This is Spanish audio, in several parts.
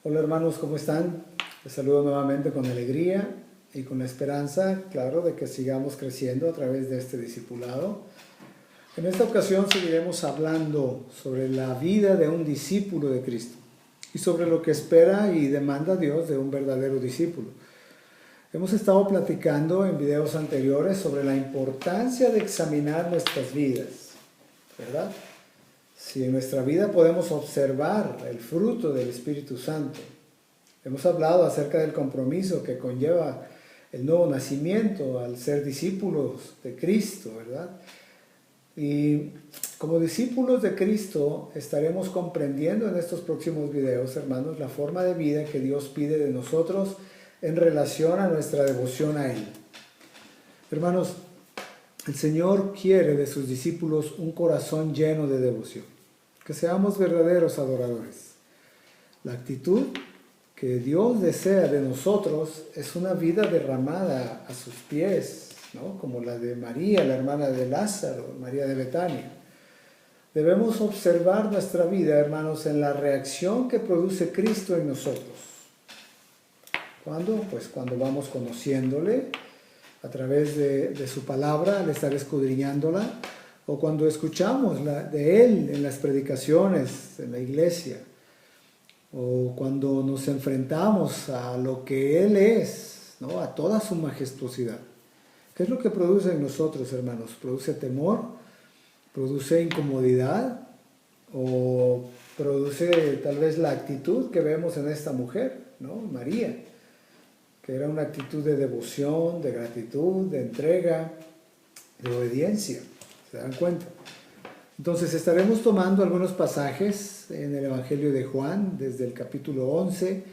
Hola hermanos, ¿cómo están? Les saludo nuevamente con alegría y con la esperanza, claro, de que sigamos creciendo a través de este discipulado. En esta ocasión seguiremos hablando sobre la vida de un discípulo de Cristo y sobre lo que espera y demanda Dios de un verdadero discípulo. Hemos estado platicando en videos anteriores sobre la importancia de examinar nuestras vidas, ¿verdad? Si en nuestra vida podemos observar el fruto del Espíritu Santo. Hemos hablado acerca del compromiso que conlleva el nuevo nacimiento al ser discípulos de Cristo, ¿verdad? Y como discípulos de Cristo estaremos comprendiendo en estos próximos videos, hermanos, la forma de vida que Dios pide de nosotros en relación a nuestra devoción a Él. Hermanos, el Señor quiere de sus discípulos un corazón lleno de devoción, que seamos verdaderos adoradores. La actitud que Dios desea de nosotros es una vida derramada a sus pies, ¿no? Como la de María, la hermana de Lázaro, María de Betania. Debemos observar nuestra vida, hermanos, en la reacción que produce Cristo en nosotros. ¿Cuándo? Pues cuando vamos conociéndole a través de su palabra, al estar escudriñándola, o cuando escuchamos de Él en las predicaciones, en la iglesia, o cuando nos enfrentamos a lo que Él es, ¿no? A toda su majestuosidad. ¿Qué es lo que produce en nosotros, hermanos? ¿Produce temor? ¿Produce incomodidad? ¿O produce tal vez la actitud que vemos en esta mujer, ¿no? María, que era una actitud de devoción, de gratitud, de entrega, de obediencia? ¿Se dan cuenta? Entonces estaremos tomando algunos pasajes en el Evangelio de Juan, desde el capítulo 11,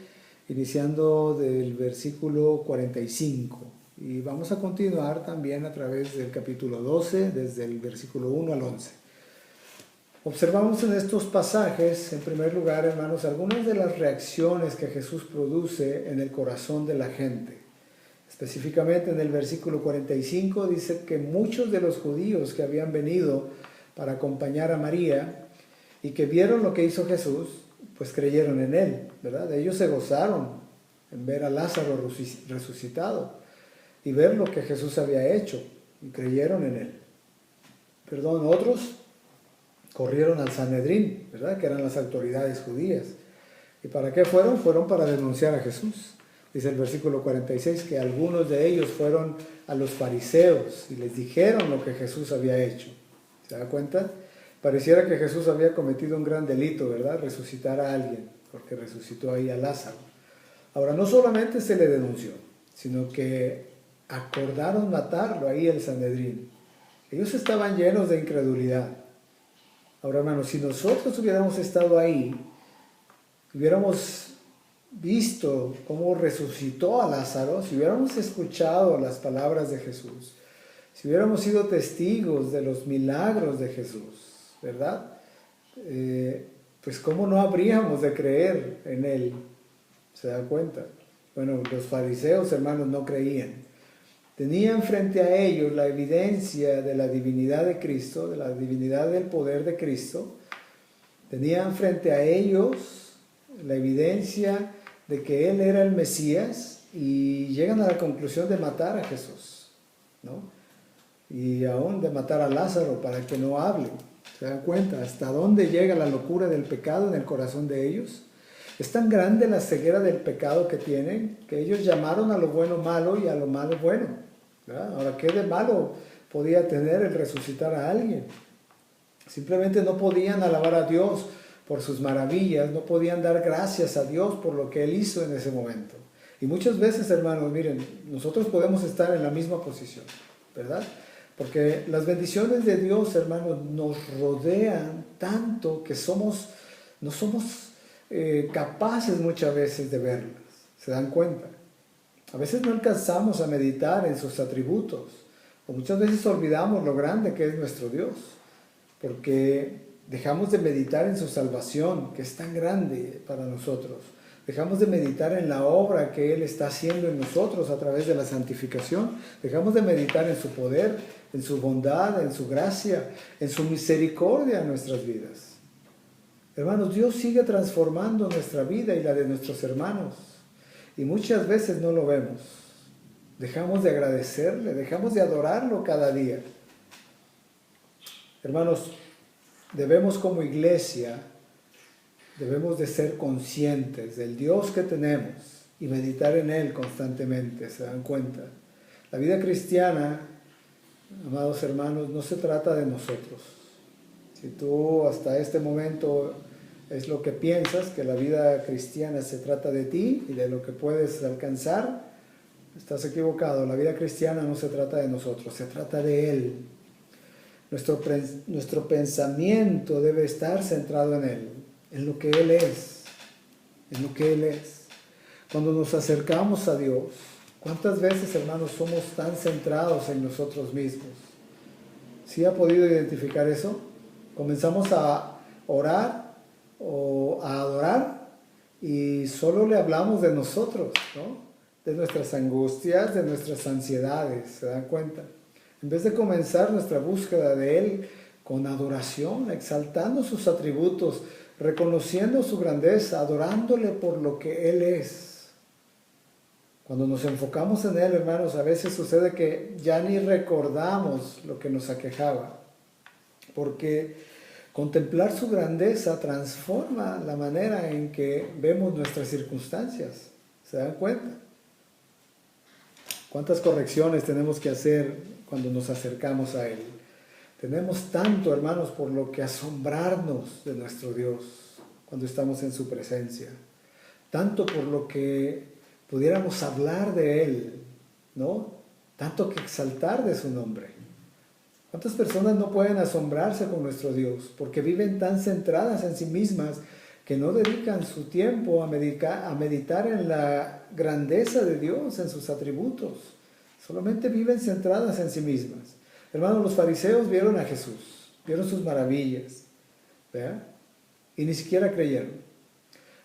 iniciando del versículo 45. Y vamos a continuar también a través del capítulo 12, desde el versículo 1 al 11. Observamos en estos pasajes, en primer lugar, hermanos, algunas de las reacciones que Jesús produce en el corazón de la gente. Específicamente en el versículo 45 dice que muchos de los judíos que habían venido para acompañar a María y que vieron lo que hizo Jesús, pues creyeron en Él, ¿verdad? Ellos se gozaron en ver a Lázaro resucitado y ver lo que Jesús había hecho y creyeron en Él. Otros corrieron al Sanedrín, ¿verdad? Que eran las autoridades judías. ¿Y para qué fueron? Fueron para denunciar a Jesús. Dice el versículo 46 que algunos de ellos fueron a los fariseos y les dijeron lo que Jesús había hecho. ¿Se da cuenta? Pareciera que Jesús había cometido un gran delito, ¿verdad? Resucitar a alguien, porque resucitó ahí a Lázaro. Ahora, no solamente se le denunció, sino que acordaron matarlo ahí en el Sanedrín. Ellos estaban llenos de incredulidad. Ahora, hermanos, si nosotros hubiéramos estado ahí, hubiéramos visto cómo resucitó a Lázaro, si hubiéramos escuchado las palabras de Jesús, si hubiéramos sido testigos de los milagros de Jesús, ¿verdad? Pues cómo no habríamos de creer en Él. ¿Se da cuenta? Bueno, los fariseos, hermanos, no creían. Tenían frente a ellos la evidencia de la divinidad de Cristo, de la divinidad del poder de Cristo. Tenían frente a ellos la evidencia de que Él era el Mesías y llegan a la conclusión de matar a Jesús, ¿no? Y aún de matar a Lázaro para que no hable. ¿Se dan cuenta hasta dónde llega la locura del pecado en el corazón de ellos? Es tan grande la ceguera del pecado que tienen que ellos llamaron a lo bueno malo y a lo malo bueno, ¿verdad? Ahora, ¿qué de malo podía tener el resucitar a alguien? Simplemente no podían alabar a Dios por sus maravillas, no podían dar gracias a Dios por lo que Él hizo en ese momento. Y muchas veces, hermanos, miren, nosotros podemos estar en la misma posición, ¿verdad? Porque las bendiciones de Dios, hermanos, nos rodean tanto que no somos capaces muchas veces de verlas. ¿Se dan cuenta? A veces no alcanzamos a meditar en sus atributos, o muchas veces olvidamos lo grande que es nuestro Dios, porque dejamos de meditar en su salvación, que es tan grande para nosotros. Dejamos de meditar en la obra que Él está haciendo en nosotros a través de la santificación. Dejamos de meditar en su poder, en su bondad, en su gracia, en su misericordia en nuestras vidas. Hermanos, Dios sigue transformando nuestra vida y la de nuestros hermanos. Y muchas veces no lo vemos. Dejamos de agradecerle, dejamos de adorarlo cada día. Hermanos, debemos como iglesia, debemos de ser conscientes del Dios que tenemos y meditar en Él constantemente, ¿se dan cuenta? La vida cristiana, amados hermanos, no se trata de nosotros. Si tú hasta este momento es lo que piensas, que la vida cristiana se trata de ti y de lo que puedes alcanzar, estás equivocado. La vida cristiana no se trata de nosotros, se trata de Él. Nuestro pensamiento debe estar centrado en Él, en lo que Él es, en lo que Él es. Cuando nos acercamos a Dios, ¿cuántas veces, hermanos, somos tan centrados en nosotros mismos? ¿Sí ha podido identificar eso? Comenzamos a orar o a adorar y solo le hablamos de nosotros, ¿no? De nuestras angustias, de nuestras ansiedades, ¿se dan cuenta? En vez de comenzar nuestra búsqueda de Él con adoración, exaltando sus atributos, reconociendo su grandeza, adorándole por lo que Él es. Cuando nos enfocamos en Él, hermanos, a veces sucede que ya ni recordamos lo que nos aquejaba, porque contemplar su grandeza transforma la manera en que vemos nuestras circunstancias. ¿Se dan cuenta? ¿Cuántas correcciones tenemos que hacer cuando nos acercamos a Él? Tenemos tanto, hermanos, por lo que asombrarnos de nuestro Dios cuando estamos en su presencia. Tanto por lo que pudiéramos hablar de Él, ¿no? Tanto que exaltar de su nombre. ¿Cuántas personas no pueden asombrarse con nuestro Dios? Porque viven tan centradas en sí mismas que no dedican su tiempo a meditar en la grandeza de Dios, en sus atributos. Solamente viven centradas en sí mismas. Hermanos, los fariseos vieron a Jesús, vieron sus maravillas, ¿verdad? Y ni siquiera creyeron.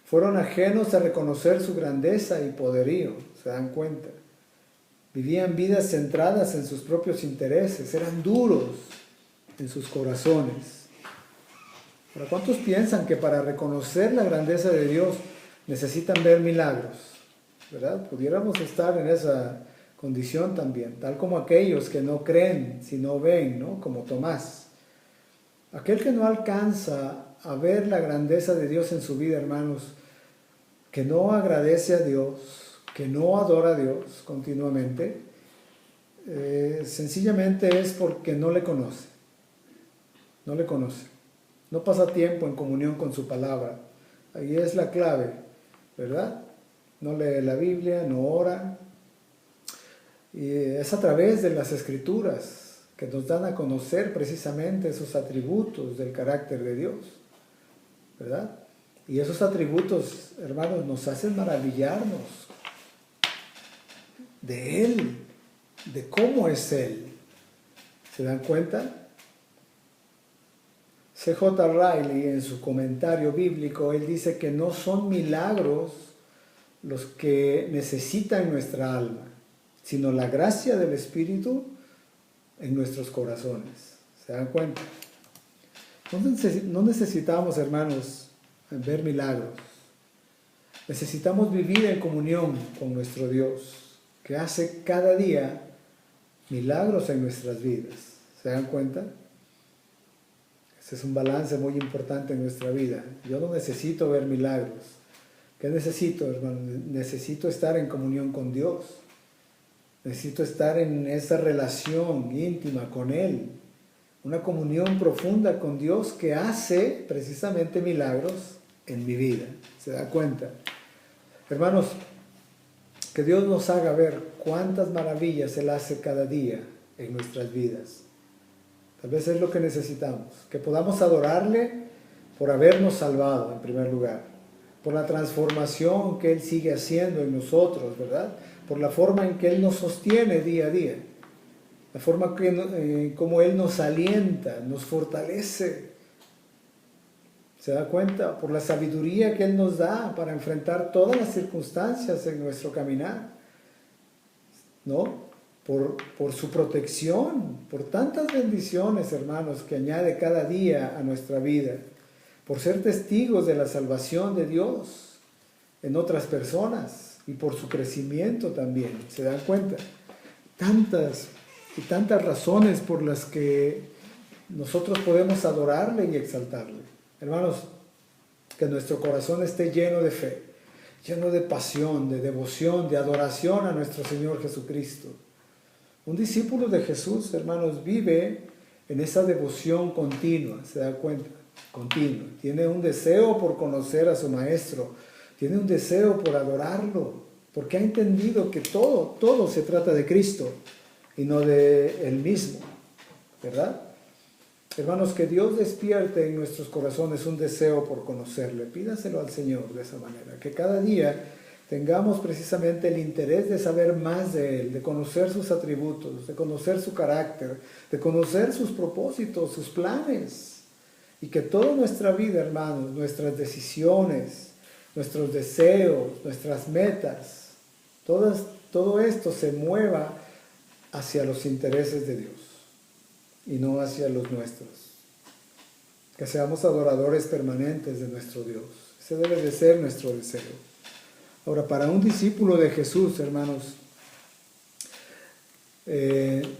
Fueron ajenos a reconocer su grandeza y poderío, ¿se dan cuenta? Vivían vidas centradas en sus propios intereses, eran duros en sus corazones. Pero ¿cuántos piensan que para reconocer la grandeza de Dios necesitan ver milagros? ¿Verdad? Pudiéramos estar en esa condición también, tal como aquellos que no creen, sino ven, ¿no? Como Tomás. Aquel que no alcanza a ver la grandeza de Dios en su vida, hermanos, que no agradece a Dios, que no adora a Dios continuamente, sencillamente es porque no le conoce. No le conoce. No pasa tiempo en comunión con su palabra. Ahí es la clave, ¿verdad? No lee la Biblia, no ora. Y es a través de las Escrituras que nos dan a conocer precisamente esos atributos del carácter de Dios, ¿verdad? Y esos atributos, hermanos, nos hacen maravillarnos de Él, de cómo es Él. ¿Se dan cuenta? C.J. Riley, en su comentario bíblico, él dice que no son milagros los que necesitan nuestra alma, sino la gracia del Espíritu en nuestros corazones. ¿Se dan cuenta? No necesitamos, hermanos, ver milagros. Necesitamos vivir en comunión con nuestro Dios, que hace cada día milagros en nuestras vidas. ¿Se dan cuenta? Ese es un balance muy importante en nuestra vida. Yo no necesito ver milagros. ¿Qué necesito, hermano? Necesito estar en comunión con Dios. Necesito estar en esa relación íntima con Él. Una comunión profunda con Dios que hace precisamente milagros en mi vida. ¿Se da cuenta? Hermanos, que Dios nos haga ver cuántas maravillas Él hace cada día en nuestras vidas. Tal vez es lo que necesitamos, que podamos adorarle por habernos salvado en primer lugar, por la transformación que Él sigue haciendo en nosotros, ¿verdad? Por la forma en que Él nos sostiene día a día, la forma como Él nos alienta, nos fortalece. ¿Se da cuenta? Por la sabiduría que Él nos da para enfrentar todas las circunstancias en nuestro caminar, ¿no? Por su protección, por tantas bendiciones, hermanos, que añade cada día a nuestra vida. por ser testigos de la salvación de Dios en otras personas y por su crecimiento también. ¿Se dan cuenta? Tantas y tantas razones por las que nosotros podemos adorarle y exaltarle. Hermanos, que nuestro corazón esté lleno de fe, lleno de pasión, de devoción, de adoración a nuestro Señor Jesucristo. Un discípulo de Jesús, hermanos, vive en esa devoción continua, ¿se da cuenta? Continua. Tiene un deseo por conocer a su Maestro, tiene un deseo por adorarlo, porque ha entendido que todo se trata de Cristo y no de Él mismo, ¿verdad? Hermanos, que Dios despierte en nuestros corazones un deseo por conocerle. Pídaselo al Señor de esa manera, que cada día tengamos precisamente el interés de saber más de Él, de conocer sus atributos, de conocer su carácter, de conocer sus propósitos, sus planes. Y que toda nuestra vida, hermanos, nuestras decisiones, nuestros deseos, nuestras metas, todo esto se mueva hacia los intereses de Dios y no hacia los nuestros. Que seamos adoradores permanentes de nuestro Dios. Ese debe de ser nuestro deseo. Ahora, para un discípulo de Jesús, hermanos,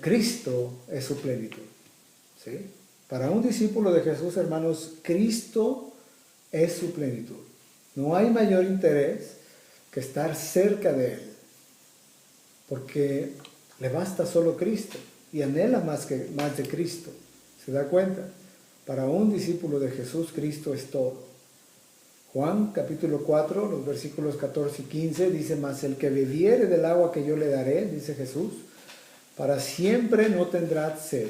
Cristo es su plenitud. ¿Sí? Para un discípulo de Jesús, hermanos, Cristo es su plenitud. No hay mayor interés que estar cerca de Él, porque le basta solo Cristo y anhela más de Cristo. ¿Se da cuenta? Para un discípulo de Jesús, Cristo es todo. Juan capítulo 4, los versículos 14 y 15 dice: mas el que bebiere del agua que yo le daré, dice Jesús, para siempre no tendrá sed.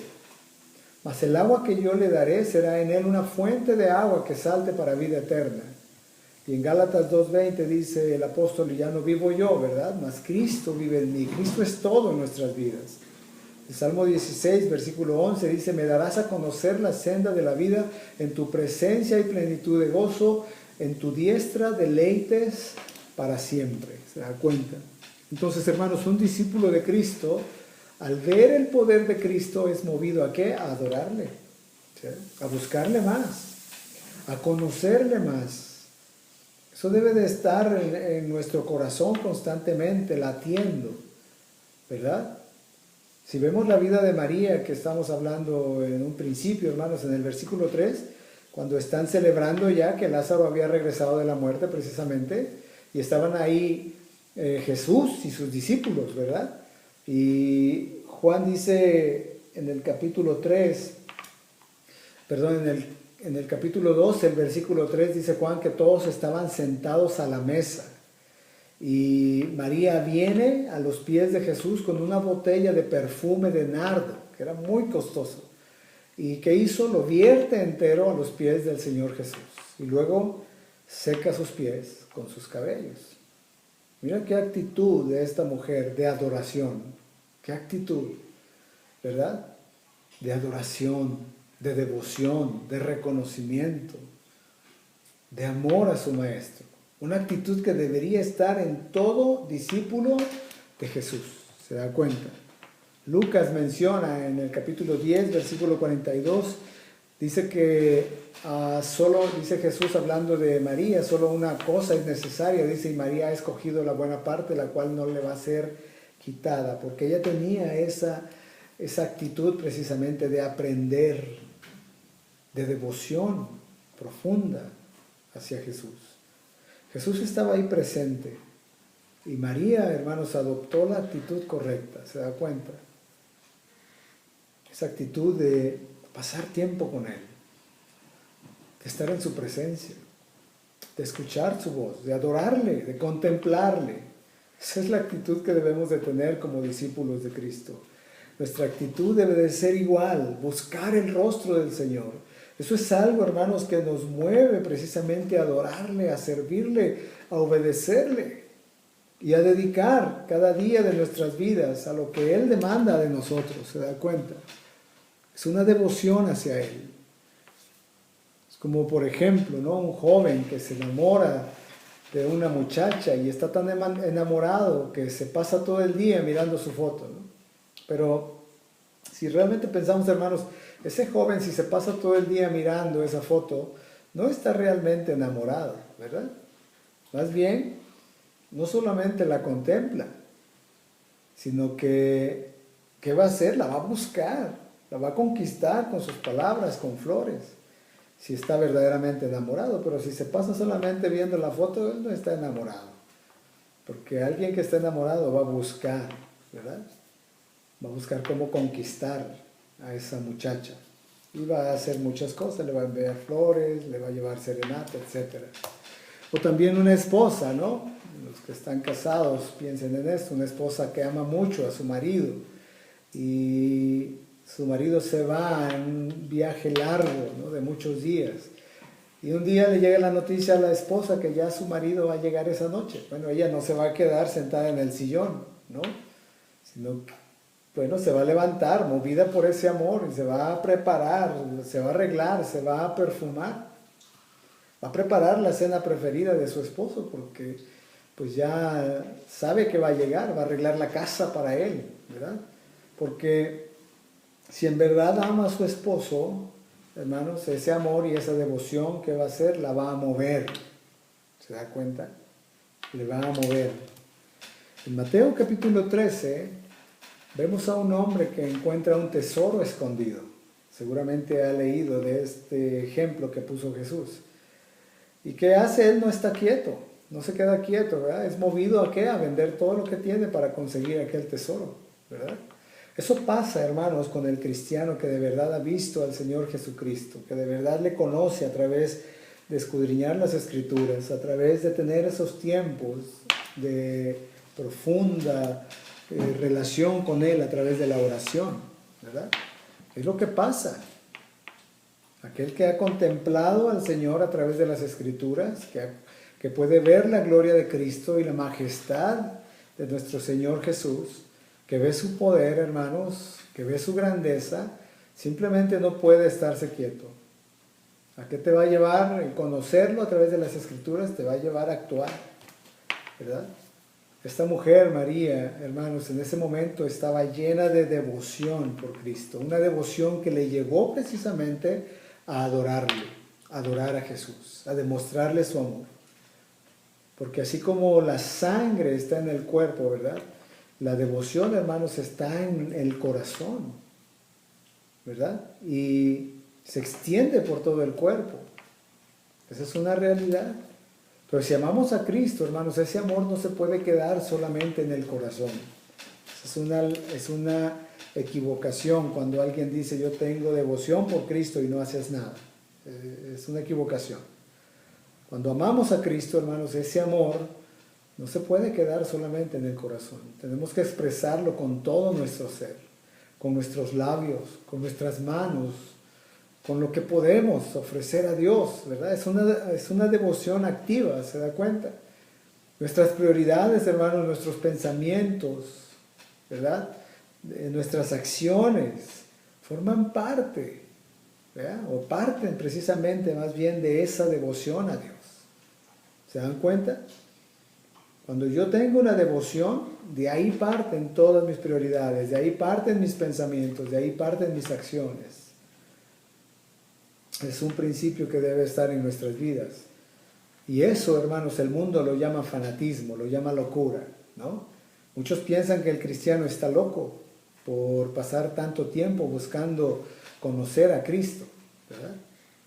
Mas el agua que yo le daré será en él una fuente de agua que salte para vida eterna. Y en Gálatas 2:20 dice el apóstol: ya no vivo yo, ¿verdad? Mas Cristo vive en mí. Cristo es todo en nuestras vidas. El Salmo 16, versículo 11 dice: me darás a conocer la senda de la vida, en tu presencia y plenitud de gozo, en tu diestra deleites para siempre. ¿Se da cuenta? Entonces, hermanos, un discípulo de Cristo, al ver el poder de Cristo, es movido ¿a qué? A adorarle, ¿sí? A buscarle más, a conocerle más. Eso debe de estar en nuestro corazón constantemente, latiendo, ¿verdad? Si vemos la vida de María, que estamos hablando en un principio, hermanos, en el versículo 3, cuando están celebrando ya que Lázaro había regresado de la muerte precisamente, y estaban ahí Jesús y sus discípulos, ¿verdad? Y Juan dice en el capítulo 3, perdón, en el capítulo 12, el versículo 3, dice Juan que todos estaban sentados a la mesa. Y María viene a los pies de Jesús con una botella de perfume de nardo, que era muy costoso. ¿Y qué hizo? Lo vierte entero a los pies del Señor Jesús. Y luego seca sus pies con sus cabellos. Mira qué actitud de esta mujer de adoración. Qué actitud, ¿verdad? De adoración, de devoción, de reconocimiento, de amor a su Maestro. Una actitud que debería estar en todo discípulo de Jesús. ¿Se da cuenta? Lucas menciona en el capítulo 10, versículo 42, dice que dice Jesús hablando de María, solo una cosa es necesaria, dice, y María ha escogido la buena parte, la cual no le va a ser quitada, porque ella tenía esa actitud precisamente de aprender, de devoción profunda hacia Jesús. Jesús estaba ahí presente y María, hermanos, adoptó la actitud correcta, ¿se da cuenta? Esa actitud de pasar tiempo con Él, de estar en su presencia, de escuchar su voz, de adorarle, de contemplarle. Esa es la actitud que debemos de tener como discípulos de Cristo. Nuestra actitud debe de ser igual, buscar el rostro del Señor. Eso es algo, hermanos, que nos mueve precisamente a adorarle, a servirle, a obedecerle y a dedicar cada día de nuestras vidas a lo que Él demanda de nosotros. ¿Se da cuenta? Es una devoción hacia Él. Es como, por ejemplo, ¿no? Un joven que se enamora de una muchacha y está tan enamorado que se pasa todo el día mirando su foto, ¿no? Pero si realmente pensamos, hermanos, ese joven, si se pasa todo el día mirando esa foto, no está realmente enamorado, ¿verdad? Más bien, no solamente la contempla, sino que, ¿qué va a hacer? La va a buscar, la va a conquistar con sus palabras, con flores, si está verdaderamente enamorado. Pero si se pasa solamente viendo la foto, él no está enamorado. Porque alguien que está enamorado va a buscar, ¿verdad? Va a buscar cómo conquistar a esa muchacha. Y va a hacer muchas cosas, le va a enviar flores, le va a llevar serenata, etc. O también una esposa, ¿no? Los que están casados piensen en esto, una esposa que ama mucho a su marido y su marido se va en un viaje largo, ¿no? De muchos días. Y un día le llega la noticia a la esposa que ya su marido va a llegar esa noche. Bueno, ella no se va a quedar sentada en el sillón, ¿no? Sino que, bueno, se va a levantar, movida por ese amor, y se va a preparar, se va a arreglar, se va a perfumar. Va a preparar la cena preferida de su esposo porque pues ya sabe que va a llegar, va a arreglar la casa para él, ¿verdad? Porque si en verdad ama a su esposo, hermanos, ese amor y esa devoción que va a hacer la va a mover. ¿Se da cuenta? Le va a mover. En Mateo capítulo 13 vemos a un hombre que encuentra un tesoro escondido. Seguramente ha leído de este ejemplo que puso Jesús. ¿Y qué hace? Él no está quieto, no se queda quieto, ¿verdad? Es movido a qué? A vender todo lo que tiene para conseguir aquel tesoro, ¿verdad? Eso pasa, hermanos, con el cristiano que de verdad ha visto al Señor Jesucristo, que de verdad le conoce a través de escudriñar las Escrituras, a través de tener esos tiempos de profunda relación con Él a través de la oración, ¿verdad? Es lo que pasa. Aquel que ha contemplado al Señor a través de las Escrituras, que puede ver la gloria de Cristo y la majestad de nuestro Señor Jesús, que ve su poder, hermanos, que ve su grandeza, simplemente no puede estarse quieto. ¿A qué te va a llevar? El conocerlo a través de las Escrituras te va a llevar a actuar, ¿verdad? Esta mujer, María, hermanos, en ese momento estaba llena de devoción por Cristo, una devoción que le llevó precisamente a adorarle, a adorar a Jesús, a demostrarle su amor. Porque así como la sangre está en el cuerpo, ¿verdad? La devoción, hermanos, está en el corazón, ¿verdad? Y se extiende por todo el cuerpo. Esa es una realidad. Pero si amamos a Cristo, hermanos, ese amor no se puede quedar solamente en el corazón. Es una equivocación cuando alguien dice yo tengo devoción por Cristo y no haces nada. Es una equivocación. Cuando amamos a Cristo, hermanos, ese amor no se puede quedar solamente en el corazón. Tenemos que expresarlo con todo nuestro ser, con nuestros labios, con nuestras manos, con lo que podemos ofrecer a Dios, ¿verdad? Es una devoción activa, ¿se da cuenta? Nuestras prioridades, hermanos, nuestros pensamientos, ¿verdad? Nuestras acciones forman parte, ¿verdad? O parten precisamente más bien de esa devoción a Dios. ¿Se dan cuenta? Cuando yo tengo una devoción, de ahí parten todas mis prioridades, de ahí parten mis pensamientos, de ahí parten mis acciones. Es un principio que debe estar en nuestras vidas. Y eso, hermanos, el mundo lo llama fanatismo, lo llama locura, ¿no? Muchos piensan que el cristiano está loco por pasar tanto tiempo buscando conocer a Cristo, ¿verdad?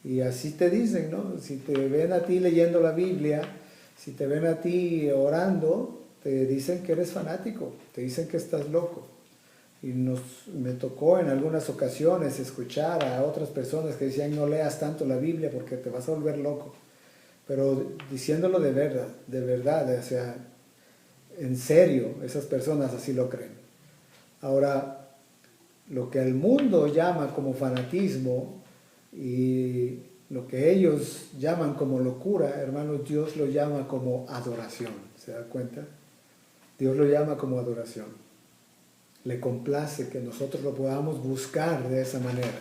Y así te dicen, ¿no? Si te ven a ti leyendo la Biblia, si te ven a ti orando, te dicen que eres fanático, te dicen que estás loco. Y me tocó en algunas ocasiones escuchar a otras personas que decían no leas tanto la Biblia porque te vas a volver loco. Pero diciéndolo de verdad, o sea, en serio, esas personas así lo creen. Ahora, lo que el mundo llama como fanatismo y lo que ellos llaman como locura, hermanos, Dios lo llama como adoración. ¿Se da cuenta? Dios lo llama como adoración. Le complace que nosotros lo podamos buscar de esa manera.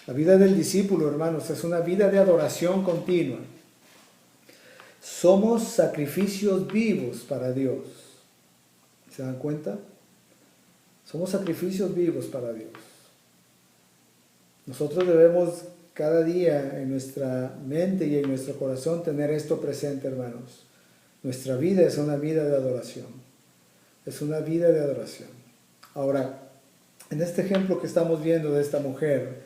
La vida del discípulo, hermanos, es una vida de adoración continua. Somos sacrificios vivos para Dios. ¿Se dan cuenta? Somos sacrificios vivos para Dios. Nosotros debemos cada día en nuestra mente y en nuestro corazón tener esto presente, hermanos. Nuestra vida es una vida de adoración. Es una vida de adoración. Ahora, en este ejemplo que estamos viendo de esta mujer,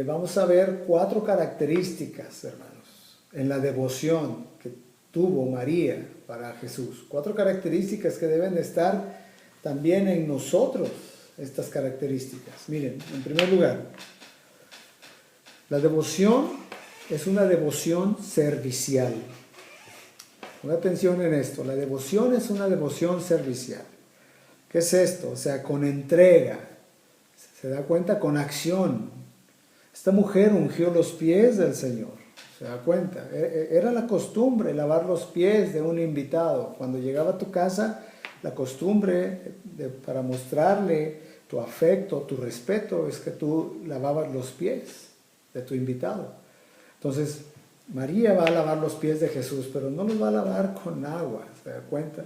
vamos a ver 4 características, hermanos, en la devoción que tuvo María para Jesús. 4 características que deben de estar también en nosotros, estas características. Miren, en primer lugar, la devoción es una devoción servicial. Ponga atención en esto, la devoción es una devoción servicial. ¿Qué es esto? O sea, con entrega, se da cuenta, con acción. Esta mujer ungió los pies del Señor, se da cuenta. Era la costumbre lavar los pies de un invitado. Cuando llegaba a tu casa, la costumbre para mostrarle tu afecto, tu respeto, es que tú lavabas los pies de tu invitado. Entonces, María va a lavar los pies de Jesús, pero no los va a lavar con agua, ¿se da cuenta?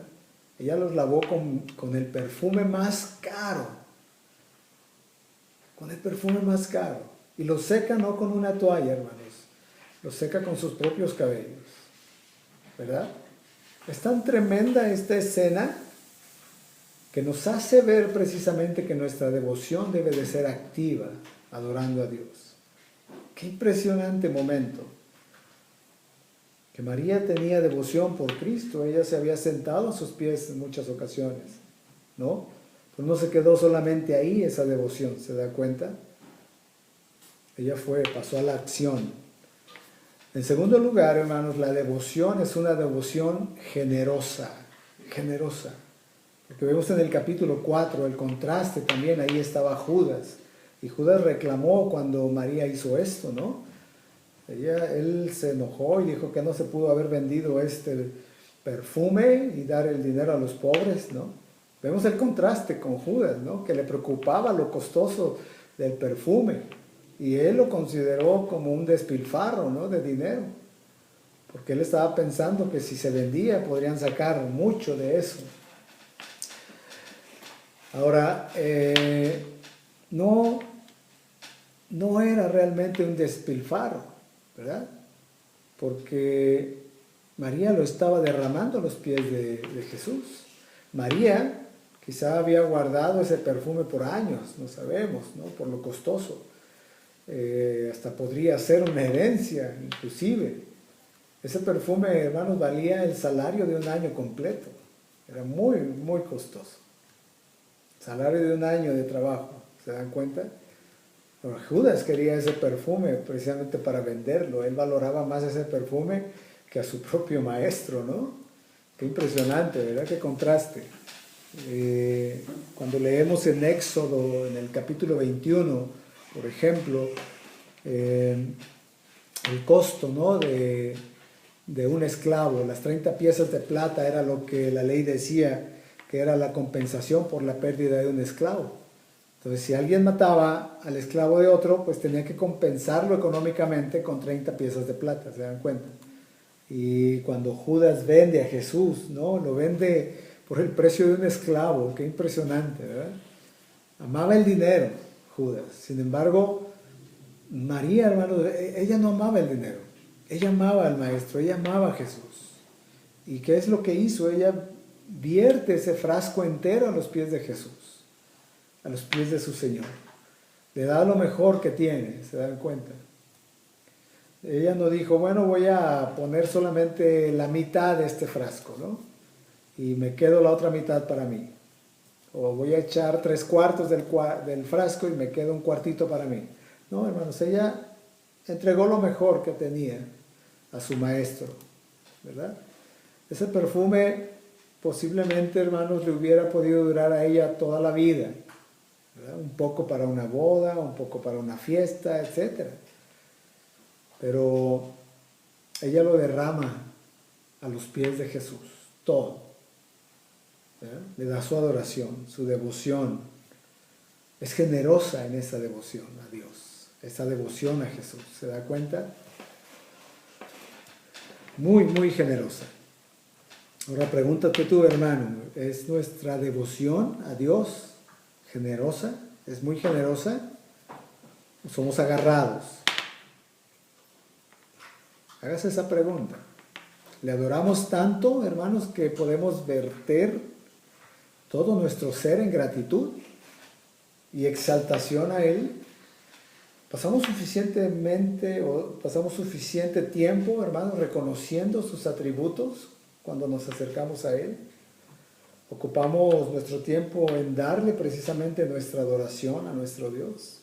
Ella los lavó con el perfume más caro, con el perfume más caro. Y los seca no con una toalla, hermanos, los seca con sus propios cabellos, ¿verdad? Es tan tremenda esta escena que nos hace ver precisamente que nuestra devoción debe de ser activa, adorando a Dios. Qué impresionante momento. Que María tenía devoción por Cristo. Ella se había sentado a sus pies en muchas ocasiones, ¿no? Pues no se quedó solamente ahí esa devoción, ¿se da cuenta? Ella pasó a la acción. En segundo lugar, hermanos, la devoción es una devoción generosa, generosa. Porque vemos en el capítulo 4 el contraste también, ahí estaba Judas. Y Judas reclamó cuando María hizo esto, ¿no? Él se enojó y dijo que no se pudo haber vendido este perfume y dar el dinero a los pobres, ¿no? Vemos el contraste con Judas, ¿no? Que le preocupaba lo costoso del perfume y él lo consideró como un despilfarro, ¿no? De dinero, porque él estaba pensando que si se vendía podrían sacar mucho de eso. Ahora, no era realmente un despilfarro, ¿verdad? Porque María lo estaba derramando a los pies de Jesús. María quizá había guardado ese perfume por años, no sabemos, ¿no? Por lo costoso. Hasta podría ser una herencia, inclusive. Ese perfume, hermanos, valía el salario de un año completo. Era muy, muy costoso. Salario de un año de trabajo, ¿se dan cuenta? Pero Judas quería ese perfume precisamente para venderlo. Él valoraba más ese perfume que a su propio maestro, ¿no? Qué impresionante, ¿verdad? Qué contraste. Cuando leemos en Éxodo, en el capítulo 21, por ejemplo, el costo, ¿no? de un esclavo, las 30 piezas de plata era lo que la ley decía que era la compensación por la pérdida de un esclavo. Entonces, si alguien mataba al esclavo de otro, pues tenía que compensarlo económicamente con 30 piezas de plata, ¿se dan cuenta? Y cuando Judas vende a Jesús, ¿no? Lo vende por el precio de un esclavo, qué impresionante, ¿verdad? Amaba el dinero, Judas. Sin embargo, María, hermano, ella no amaba el dinero. Ella amaba al Maestro, ella amaba a Jesús. ¿Y qué es lo que hizo? Ella vierte ese frasco entero a los pies de Jesús, a los pies de su Señor. Le da lo mejor que tiene, ¿se dan cuenta? Ella no dijo, bueno, voy a poner solamente la mitad de este frasco, ¿no? Y me quedo la otra mitad para mí. O voy a echar 3/4 del frasco y me quedo un cuartito para mí. No, hermanos, ella entregó lo mejor que tenía a su Maestro, ¿verdad? Ese perfume posiblemente, hermanos, le hubiera podido durar a ella toda la vida, ¿verdad? Un poco para una boda, un poco para una fiesta, etc. Pero ella lo derrama a los pies de Jesús, todo, ¿verdad? Le da su adoración, su devoción. Es generosa en esa devoción a Dios, esa devoción a Jesús, ¿se da cuenta? Muy, muy generosa. Ahora pregúntate tú, hermano, ¿es nuestra devoción a Dios generosa? ¿Es muy generosa? ¿O somos agarrados? Hágase esa pregunta. ¿Le adoramos tanto, hermanos, que podemos verter todo nuestro ser en gratitud y exaltación a Él? ¿Pasamos suficiente tiempo, hermanos, reconociendo sus atributos cuando nos acercamos a Él? ¿Ocupamos nuestro tiempo en darle precisamente nuestra adoración a nuestro Dios?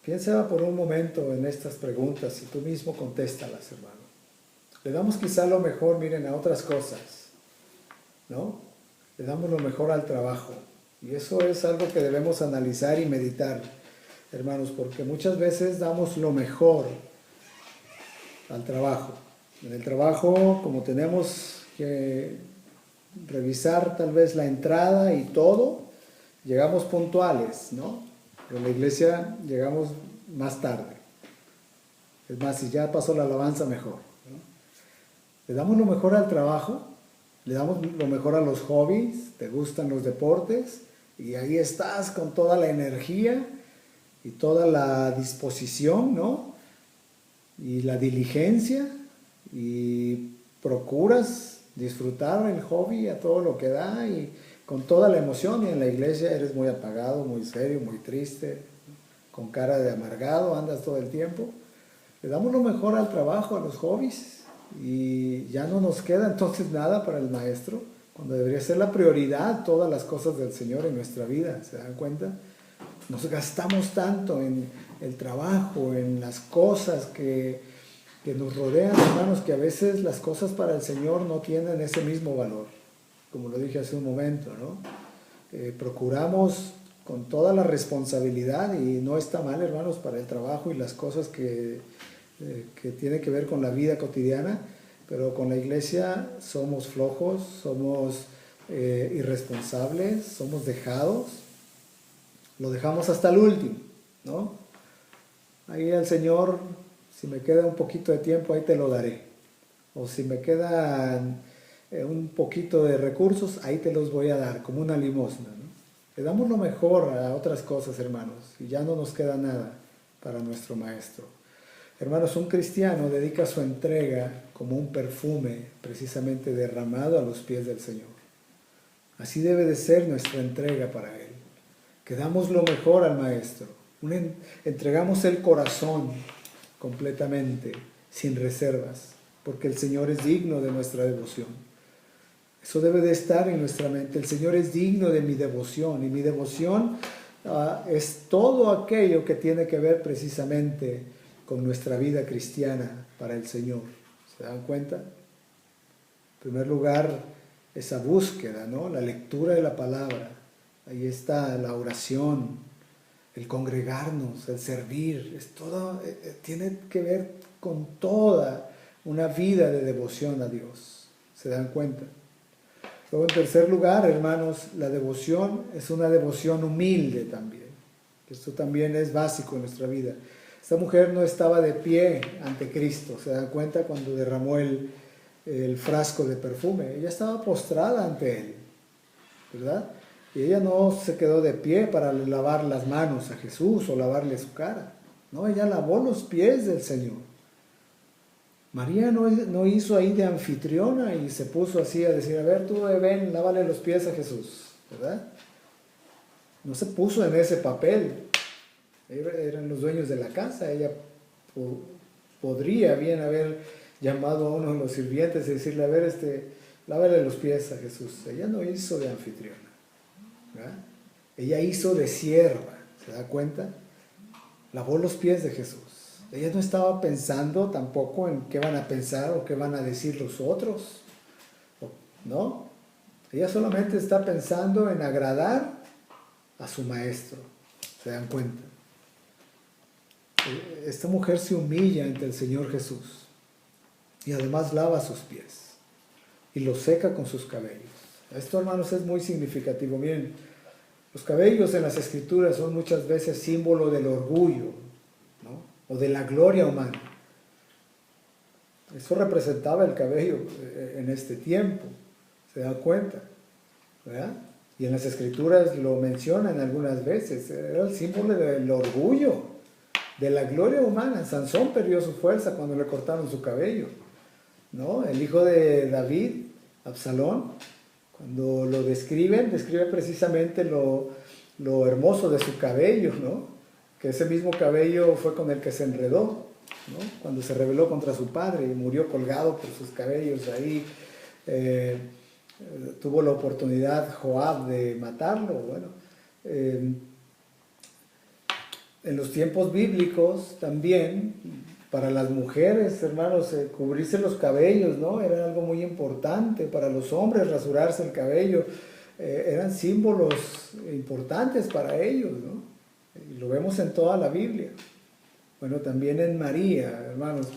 Piensa por un momento en estas preguntas y tú mismo contéstalas, hermano. Le damos quizá lo mejor, miren, a otras cosas, ¿no? Le damos lo mejor al trabajo. Y eso es algo que debemos analizar y meditar, hermanos, porque muchas veces damos lo mejor al trabajo. En el trabajo, como tenemos que revisar tal vez la entrada y todo, llegamos puntuales, ¿no? Pero en la iglesia llegamos más tarde. Es más, si ya pasó la alabanza, mejor, ¿no? Le damos lo mejor al trabajo, le damos lo mejor a los hobbies, te gustan los deportes, y ahí estás con toda la energía y toda la disposición, ¿no? Y la diligencia, y procuras disfrutar el hobby a todo lo que da y con toda la emoción, y en la iglesia eres muy apagado, muy serio, muy triste, con cara de amargado, andas todo el tiempo. Le damos lo mejor al trabajo, a los hobbies, y ya no nos queda entonces nada para el maestro, cuando debería ser la prioridad todas las cosas del Señor en nuestra vida. ¿Se dan cuenta? Nos gastamos tanto en el trabajo, en las cosas que nos rodean, hermanos, que a veces las cosas para el Señor no tienen ese mismo valor, como lo dije hace un momento, ¿no? Procuramos con toda la responsabilidad, y no está mal, hermanos, para el trabajo y las cosas que tienen que ver con la vida cotidiana, pero con la iglesia somos flojos, somos irresponsables, somos dejados, lo dejamos hasta el último, ¿no? Ahí el Señor, si me queda un poquito de tiempo, ahí te lo daré. O si me quedan un poquito de recursos, ahí te los voy a dar, como una limosna, ¿no? Le damos lo mejor a otras cosas, hermanos, y ya no nos queda nada para nuestro Maestro. Hermanos, un cristiano dedica su entrega como un perfume precisamente derramado a los pies del Señor. Así debe de ser nuestra entrega para Él. Que damos lo mejor al Maestro. Entregamos el corazón completamente, sin reservas, porque el Señor es digno de nuestra devoción. Eso debe de estar en nuestra mente. El Señor es digno de mi devoción, y mi devoción es todo aquello que tiene que ver precisamente con nuestra vida cristiana para el Señor. ¿Se dan cuenta? En primer lugar, esa búsqueda, ¿no? La lectura de la palabra. Ahí está la oración, el congregarnos, el servir. Es todo, tiene que ver con toda una vida de devoción a Dios. ¿Se dan cuenta? Luego, en tercer lugar, hermanos, la devoción es una devoción humilde también. Esto también es básico en nuestra vida. Esta mujer no estaba de pie ante Cristo, ¿se dan cuenta? Cuando derramó el frasco de perfume, ella estaba postrada ante Él, ¿verdad? Y ella no se quedó de pie para lavar las manos a Jesús o lavarle su cara. No, ella lavó los pies del Señor. María no hizo ahí de anfitriona y se puso así a decir, a ver, tú ven, lávale los pies a Jesús, ¿verdad? No se puso en ese papel. Eran los dueños de la casa. Ella podría bien haber llamado a uno de los sirvientes y decirle, a ver, lávale los pies a Jesús. Ella no hizo de anfitriona, ¿verdad? Ella hizo de sierva, ¿se da cuenta? Lavó los pies de Jesús. Ella no estaba pensando tampoco en qué van a pensar o qué van a decir los otros, ¿no? Ella solamente está pensando en agradar a su maestro, ¿se dan cuenta? Esta mujer se humilla ante el Señor Jesús y además lava sus pies y los seca con sus cabellos. Esto, hermanos, es muy significativo. Miren, los cabellos en las Escrituras son muchas veces símbolo del orgullo, ¿no? O de la gloria humana. Eso representaba el cabello en este tiempo, ¿se dan cuenta? ¿Verdad? Y en las Escrituras lo mencionan algunas veces, era el símbolo del orgullo, de la gloria humana. Sansón perdió su fuerza cuando le cortaron su cabello, ¿no? El hijo de David, Absalón, cuando lo describe precisamente lo hermoso de su cabello, ¿no? Que ese mismo cabello fue con el que se enredó, ¿no? Cuando se rebeló contra su padre y murió colgado por sus cabellos ahí. Tuvo la oportunidad Joab de matarlo. Bueno, en los tiempos bíblicos también, para las mujeres, hermanos, cubrirse los cabellos, ¿no? Era algo muy importante. Para los hombres, rasurarse el cabello, eran símbolos importantes para ellos, ¿no? Y lo vemos en toda la Biblia. Bueno, también en María, hermanos,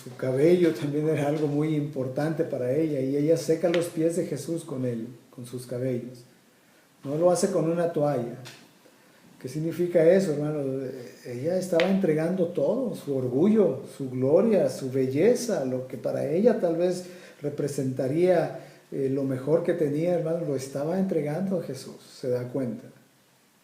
su cabello también era algo muy importante para ella, y ella seca los pies de Jesús con sus cabellos. No lo hace con una toalla. ¿Qué significa eso, hermano? Ella estaba entregando todo, su orgullo, su gloria, su belleza, lo que para ella tal vez representaría lo mejor que tenía, hermano, lo estaba entregando a Jesús, se da cuenta.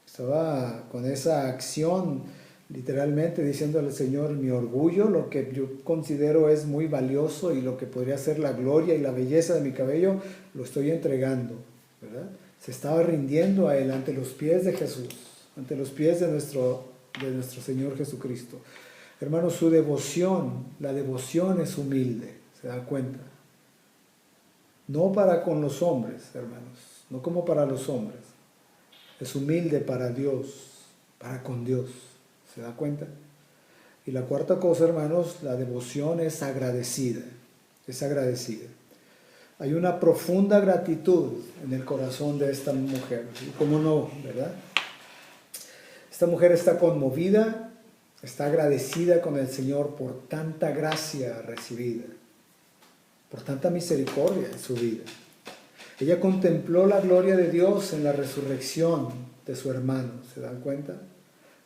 Estaba con esa acción, literalmente diciéndole al Señor, mi orgullo, lo que yo considero es muy valioso y lo que podría ser la gloria y la belleza de mi cabello, lo estoy entregando, ¿verdad? Se estaba rindiendo a Él ante los pies de Jesús, ante los pies de nuestro Señor Jesucristo. Hermanos, su devoción, la devoción es humilde, ¿se da cuenta? No para con los hombres, hermanos, no como para los hombres. Es humilde para Dios, para con Dios, ¿se da cuenta? Y la cuarta cosa, hermanos, la devoción es agradecida, es agradecida. Hay una profunda gratitud en el corazón de esta mujer, y cómo no, ¿verdad? Esta mujer está conmovida, está agradecida con el Señor por tanta gracia recibida, por tanta misericordia en su vida. Ella contempló la gloria de Dios en la resurrección de su hermano, ¿se dan cuenta?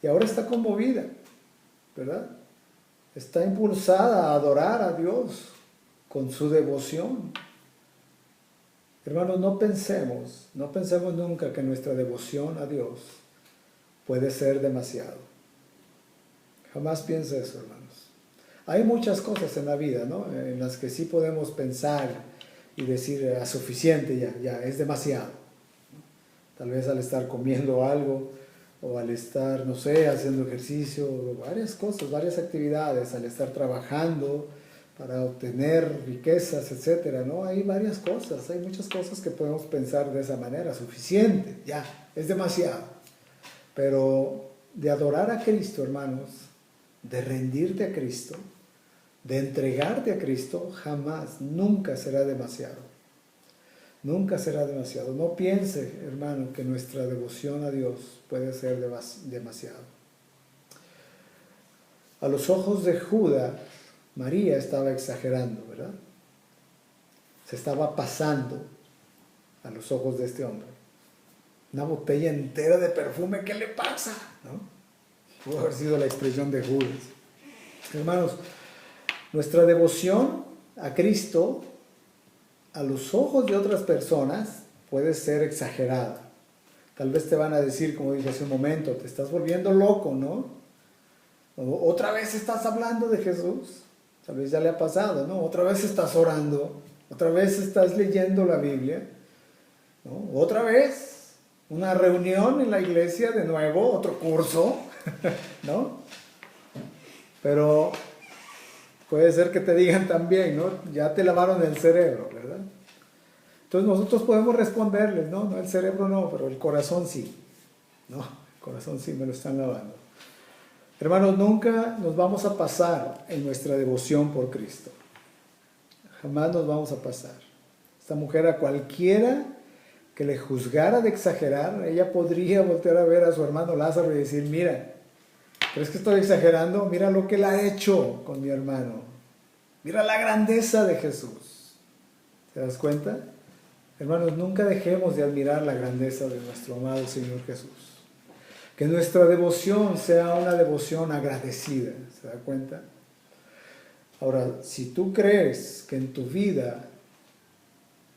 Y ahora está conmovida, ¿verdad? Está impulsada a adorar a Dios con su devoción. Hermanos, no pensemos nunca que nuestra devoción a Dios puede ser demasiado. Jamás piense eso, hermanos. Hay muchas cosas en la vida, ¿no? En las que sí podemos pensar y decir, es suficiente, ya, es demasiado. Tal vez al estar comiendo algo, o al estar, no sé, haciendo ejercicio, varias cosas, varias actividades, al estar trabajando para obtener riquezas, etcétera, ¿no? Hay varias cosas, hay muchas cosas que podemos pensar de esa manera, suficiente, ya, es demasiado. Pero de adorar a Cristo, hermanos, de rendirte a Cristo, de entregarte a Cristo, jamás, nunca será demasiado. Nunca será demasiado. No piense, hermano, que nuestra devoción a Dios puede ser demasiado. A los ojos de Judas, María estaba exagerando, ¿verdad? Se estaba pasando a los ojos de este hombre. Una botella entera de perfume, ¿qué le pasa? ¿No? Pudo haber sido la expresión de Judas. Hermanos, nuestra devoción a Cristo a los ojos de otras personas puede ser exagerada. Tal vez te van a decir, como dije hace un momento, te estás volviendo loco, ¿no? O, otra vez estás hablando de Jesús. Tal vez ya le ha pasado, ¿no? Otra vez estás orando, otra vez estás leyendo la Biblia, ¿no? Otra vez una reunión en la iglesia, de nuevo, otro curso, ¿no? Pero puede ser que te digan también, ¿no? Ya te lavaron el cerebro, ¿verdad? Entonces nosotros podemos responderles, no, el cerebro no, pero el corazón sí. No, el corazón sí me lo están lavando. Hermanos, nunca nos vamos a pasar en nuestra devoción por Cristo. Jamás nos vamos a pasar. Esta mujer, a cualquiera que le juzgara de exagerar, ella podría voltear a ver a su hermano Lázaro y decir, mira, ¿crees que estoy exagerando? Mira lo que él ha hecho con mi hermano. Mira la grandeza de Jesús. ¿Te das cuenta? Hermanos, nunca dejemos de admirar la grandeza de nuestro amado Señor Jesús. Que nuestra devoción sea una devoción agradecida. ¿Se da cuenta? Ahora, si tú crees que en tu vida,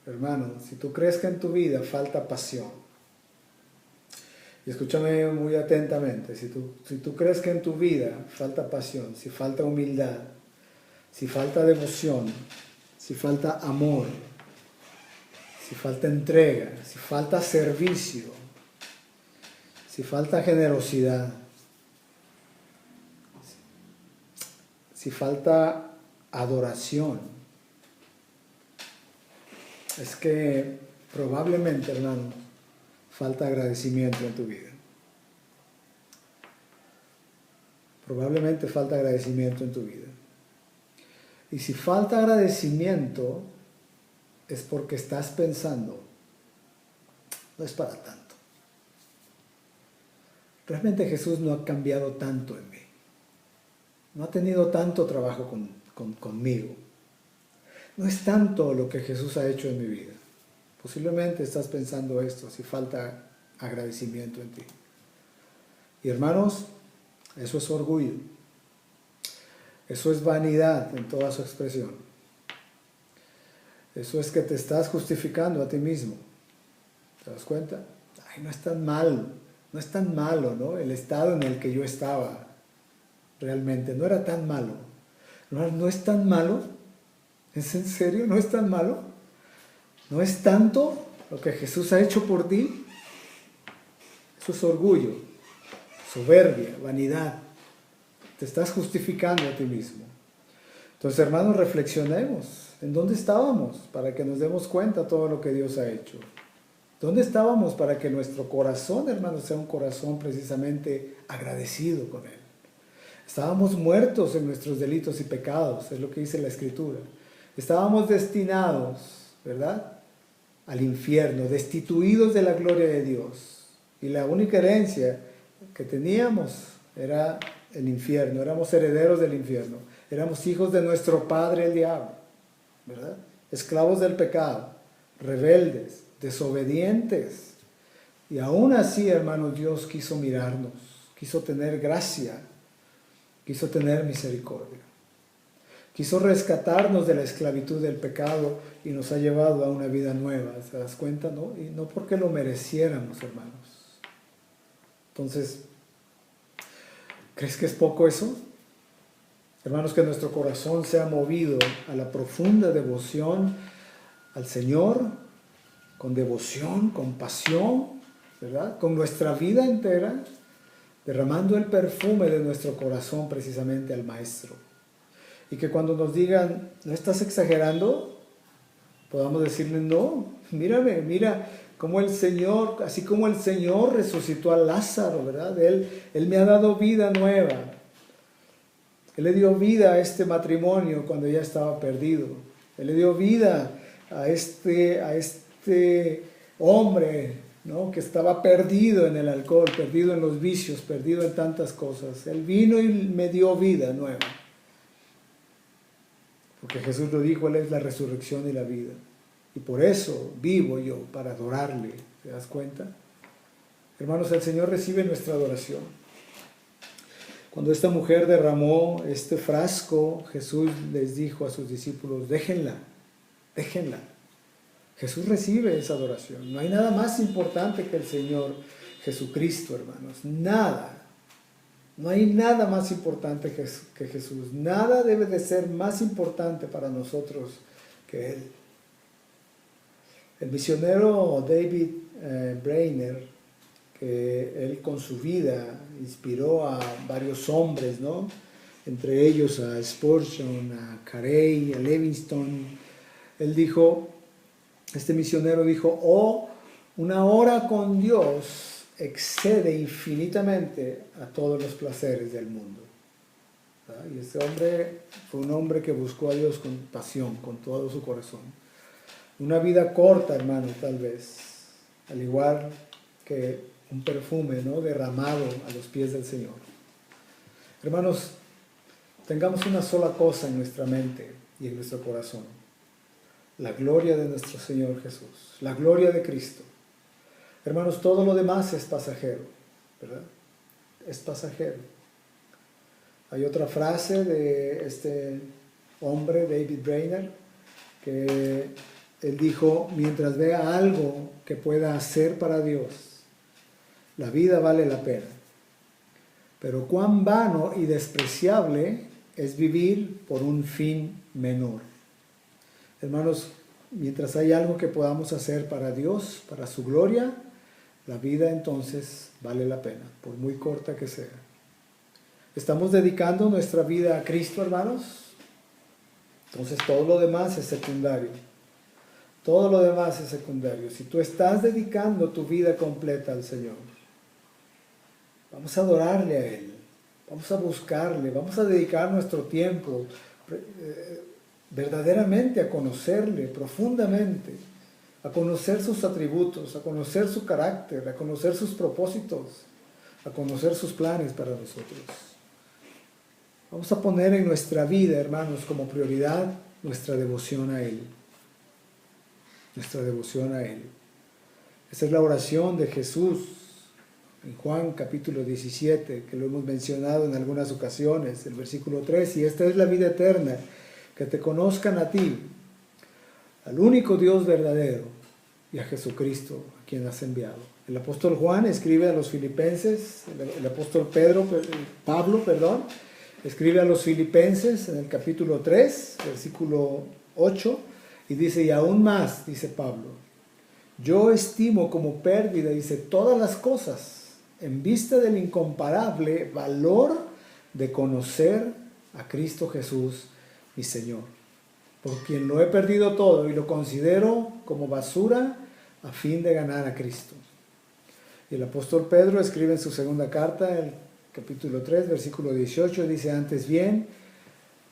hermano, si tú crees que en tu vida falta pasión, Y escúchame muy atentamente, si tú crees que en tu vida falta pasión, si falta humildad, si falta devoción, si falta amor, si falta entrega, si falta servicio, si falta generosidad, si falta adoración, es que probablemente, hermano, falta agradecimiento en tu vida. Probablemente falta agradecimiento en tu vida. Y si falta agradecimiento, es porque estás pensando, no es para tanto. Realmente Jesús no ha cambiado tanto en mí. No ha tenido tanto trabajo conmigo. No es tanto lo que Jesús ha hecho en mi vida. Posiblemente estás pensando esto, si falta agradecimiento en ti. Y hermanos, eso es orgullo. Eso es vanidad en toda su expresión. Eso es que te estás justificando a ti mismo. ¿Te das cuenta? Ay, no es tan malo. No es tan malo, ¿no? El estado en el que yo estaba realmente no era tan malo. No es tan malo. ¿Es en serio? ¿No es tan malo? ¿No es tanto lo que Jesús ha hecho por ti? Eso es orgullo, soberbia, vanidad. Te estás justificando a ti mismo. Entonces, hermanos, reflexionemos. ¿En dónde estábamos para que nos demos cuenta de todo lo que Dios ha hecho? ¿Dónde estábamos para que nuestro corazón, hermanos, sea un corazón precisamente agradecido con Él? Estábamos muertos en nuestros delitos y pecados, es lo que dice la Escritura. Estábamos destinados, ¿verdad?, al infierno, destituidos de la gloria de Dios. Y la única herencia que teníamos era el infierno, éramos herederos del infierno, éramos hijos de nuestro padre el diablo, ¿verdad? Esclavos del pecado, rebeldes, desobedientes. Y aún así, hermanos, Dios quiso mirarnos, quiso tener gracia, quiso tener misericordia. Quiso rescatarnos de la esclavitud del pecado y nos ha llevado a una vida nueva, ¿te das cuenta? ¿No? Y no porque lo mereciéramos, hermanos. Entonces, ¿crees que es poco eso? Hermanos, que nuestro corazón sea movido a la profunda devoción al Señor, con devoción, con pasión, ¿verdad? Con nuestra vida entera, derramando el perfume de nuestro corazón precisamente al Maestro. Y que cuando nos digan, ¿no estás exagerando?, podamos decirle, no, mírame, mira cómo el Señor, así como el Señor resucitó a Lázaro, ¿verdad? Él me ha dado vida nueva. Él le dio vida a este matrimonio cuando ya estaba perdido. Él le dio vida a este hombre, ¿no?, que estaba perdido en el alcohol, perdido en los vicios, perdido en tantas cosas. Él vino y me dio vida nueva. Porque Jesús lo dijo, Él es la resurrección y la vida. Y por eso vivo yo, para adorarle. ¿Te das cuenta? Hermanos, el Señor recibe nuestra adoración. Cuando esta mujer derramó este frasco, Jesús les dijo a sus discípulos, déjenla, déjenla. Jesús recibe esa adoración. No hay nada más importante que el Señor Jesucristo, hermanos. Nada. No hay nada más importante que Jesús. Nada debe de ser más importante para nosotros que Él. El misionero David Brainerd, que él con su vida inspiró a varios hombres, ¿no?, entre ellos a Spurgeon, a Carey, a Livingstone. Él dijo, este misionero dijo, oh, una hora con Dios excede infinitamente a todos los placeres del mundo. ¿verdad? Y este hombre fue un hombre que buscó a Dios con pasión, con todo su corazón. Una vida corta, hermano, tal vez, al igual que un perfume, ¿no?, derramado a los pies del Señor. Hermanos, tengamos una sola cosa en nuestra mente y en nuestro corazón: la gloria de nuestro Señor Jesús, la gloria de Cristo. Hermanos, todo lo demás es pasajero, ¿verdad? Es pasajero. Hay otra frase de este hombre, David Brainerd, que él dijo, mientras vea algo que pueda hacer para Dios, La vida vale la pena. Pero cuán vano y despreciable es vivir por un fin menor. Hermanos, mientras hay algo que podamos hacer para Dios, para su gloria, la vida entonces vale la pena, por muy corta que sea. ¿Estamos dedicando nuestra vida a Cristo, hermanos? Entonces todo lo demás es secundario. Todo lo demás es secundario. Si tú estás dedicando tu vida completa al Señor, vamos a adorarle a Él, vamos a buscarle, vamos a dedicar nuestro tiempo verdaderamente a conocerle profundamente, a conocer sus atributos, a conocer su carácter, a conocer sus propósitos, a conocer sus planes para nosotros. Vamos a poner en nuestra vida, hermanos, como prioridad nuestra devoción a Él. Nuestra devoción a Él. Esa es la oración de Jesús en Juan capítulo 17, que lo hemos mencionado en algunas ocasiones, el versículo 3, y esta es la vida eterna, que te conozcan a ti, al único Dios verdadero, y a Jesucristo, a quien has enviado. El apóstol Juan escribe a los filipenses, el apóstol Pablo, escribe a los filipenses en el capítulo 3, versículo 8, y dice, y aún más, dice Pablo, yo estimo como pérdida, dice, todas las cosas, en vista del incomparable valor de conocer a Cristo Jesús, mi Señor, por quien lo he perdido todo y lo considero como basura a fin de ganar a Cristo. Y el apóstol Pedro escribe en su segunda carta, el capítulo 3, versículo 18, dice, antes bien,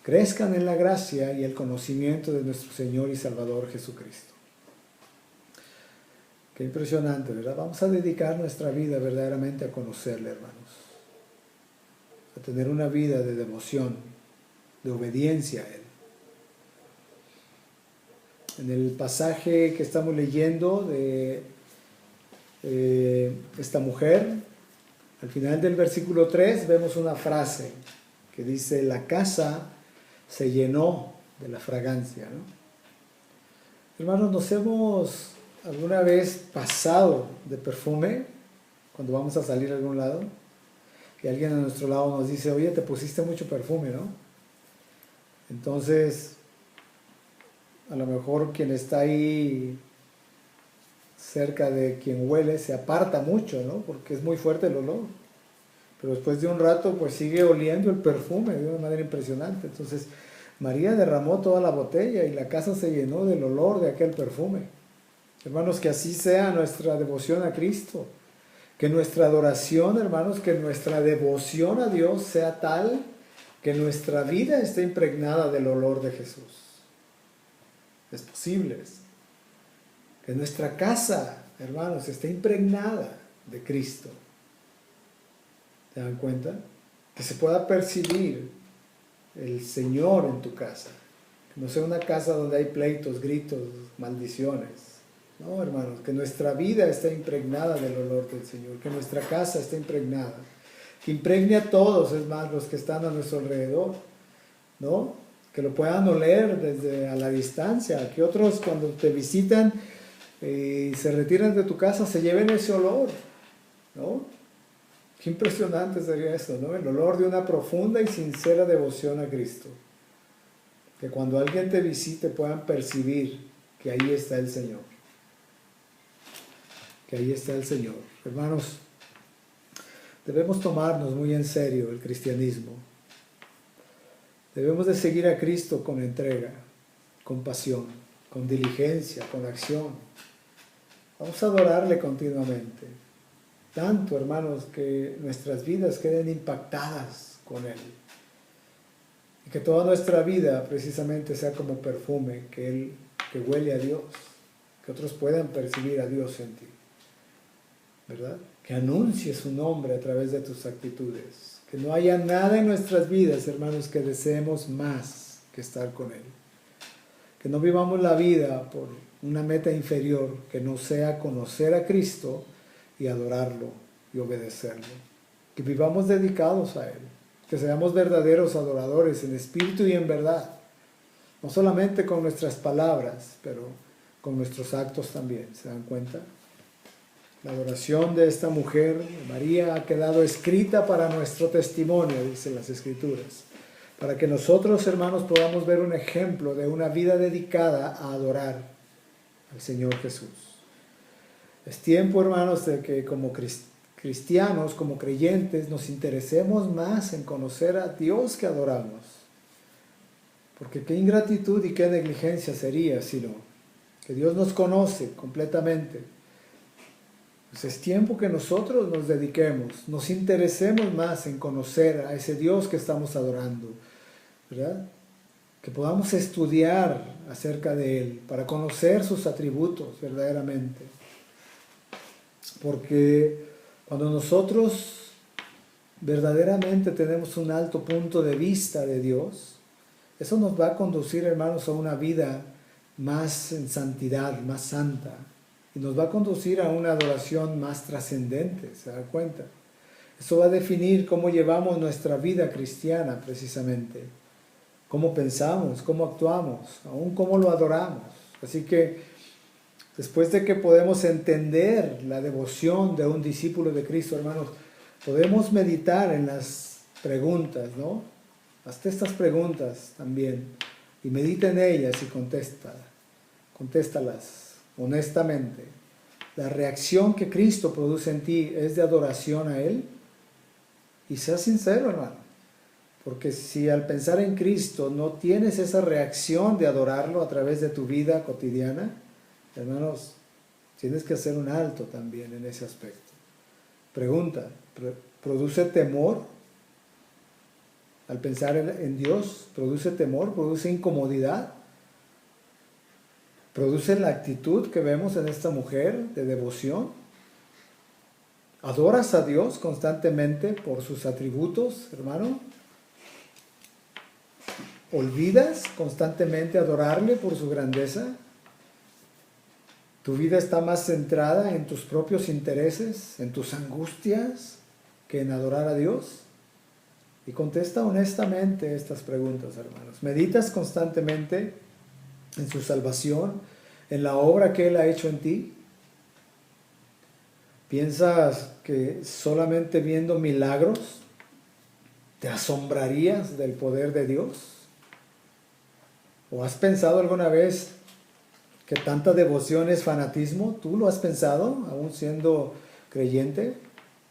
crezcan en la gracia y el conocimiento de nuestro Señor y Salvador Jesucristo. Qué impresionante, ¿verdad? Vamos a dedicar nuestra vida verdaderamente a conocerle, hermanos. A tener una vida de devoción, de obediencia a Él. En el pasaje que estamos leyendo de esta mujer, al final del versículo 3 vemos una frase que dice, la casa se llenó de la fragancia, ¿no? Hermanos, ¿nos hemos alguna vez pasado de perfume cuando vamos a salir a algún lado? Que alguien a nuestro lado nos dice, oye, te pusiste mucho perfume, ¿no? Entonces, a lo mejor quien está ahí cerca de quien huele se aparta mucho, ¿no? Porque es muy fuerte el olor. Pero después de un rato, pues sigue oliendo el perfume de una manera impresionante. Entonces, María derramó toda la botella y la casa se llenó del olor de aquel perfume. Hermanos, que así sea nuestra devoción a Cristo. Que nuestra adoración, hermanos, que nuestra devoción a Dios sea tal que nuestra vida esté impregnada del olor de Jesús. Es posible eso. Que nuestra casa, hermanos, esté impregnada de Cristo. ¿Se dan cuenta? Que se pueda percibir el Señor en tu casa. Que no sea una casa donde hay pleitos, gritos, maldiciones. No, hermanos, que nuestra vida esté impregnada del olor del Señor. Que nuestra casa esté impregnada. Que impregne a todos, es más, los que están a nuestro alrededor. ¿No? Que lo puedan oler desde a la distancia. Que otros cuando te visitan y se retiran de tu casa se lleven ese olor. ¿No? Qué impresionante sería eso, ¿no? El olor de una profunda y sincera devoción a Cristo. Que cuando alguien te visite puedan percibir que ahí está el Señor. Que ahí está el Señor. Hermanos, debemos tomarnos muy en serio el cristianismo. Debemos de seguir a Cristo con entrega, con pasión, con diligencia, con acción. Vamos a adorarle continuamente. Tanto, hermanos, que nuestras vidas queden impactadas con Él. Y que toda nuestra vida precisamente sea como perfume, que huele a Dios. Que otros puedan percibir a Dios en ti. ¿Verdad? Que anuncie su nombre a través de tus actitudes. Que no haya nada en nuestras vidas, hermanos, que deseemos más que estar con Él. Que no vivamos la vida por una meta inferior, que no sea conocer a Cristo y adorarlo y obedecerlo. Que vivamos dedicados a Él. Que seamos verdaderos adoradores en espíritu y en verdad. No solamente con nuestras palabras, pero con nuestros actos también. ¿Se dan cuenta? La adoración de esta mujer, María, ha quedado escrita para nuestro testimonio, dicen las Escrituras, para que nosotros, hermanos, podamos ver un ejemplo de una vida dedicada a adorar al Señor Jesús. Es tiempo, hermanos, de que como cristianos, como creyentes, nos interesemos más en conocer a Dios que adoramos. Porque qué ingratitud y qué negligencia sería si no, que Dios nos conoce completamente. Pues es tiempo que nosotros nos dediquemos, nos interesemos más en conocer a ese Dios que estamos adorando, ¿verdad? Que podamos estudiar acerca de Él, para conocer sus atributos verdaderamente. Porque cuando nosotros verdaderamente tenemos un alto punto de vista de Dios, eso nos va a conducir, hermanos, a una vida más en santidad, más santa. Y nos va a conducir a una adoración más trascendente, ¿se da cuenta? Eso va a definir cómo llevamos nuestra vida cristiana, precisamente. Cómo pensamos, cómo actuamos, aún cómo lo adoramos. Así que, después de que podemos entender la devoción de un discípulo de Cristo, hermanos, podemos meditar en las preguntas, ¿no? Hazte estas preguntas también y medita en ellas y contéstalas honestamente. La reacción que Cristo produce en ti es de adoración a Él. Y sea sincero, hermano, porque si al pensar en Cristo no tienes esa reacción de adorarlo a través de tu vida cotidiana, hermanos, tienes que hacer un alto también en ese aspecto. Pregunta, ¿produce temor? Al pensar en Dios, ¿produce temor? ¿Produce incomodidad? ¿Produce la actitud que vemos en esta mujer de devoción? ¿Adoras a Dios constantemente por sus atributos, hermano? ¿Olvidas constantemente adorarle por su grandeza? ¿Tu vida está más centrada en tus propios intereses, en tus angustias, que en adorar a Dios? Y contesta honestamente estas preguntas, hermanos. ¿Meditas constantemente en su salvación, en la obra que Él ha hecho en ti? ¿Piensas que solamente viendo milagros te asombrarías del poder de Dios? ¿O has pensado alguna vez que tanta devoción es fanatismo? ¿Tú lo has pensado, aún siendo creyente?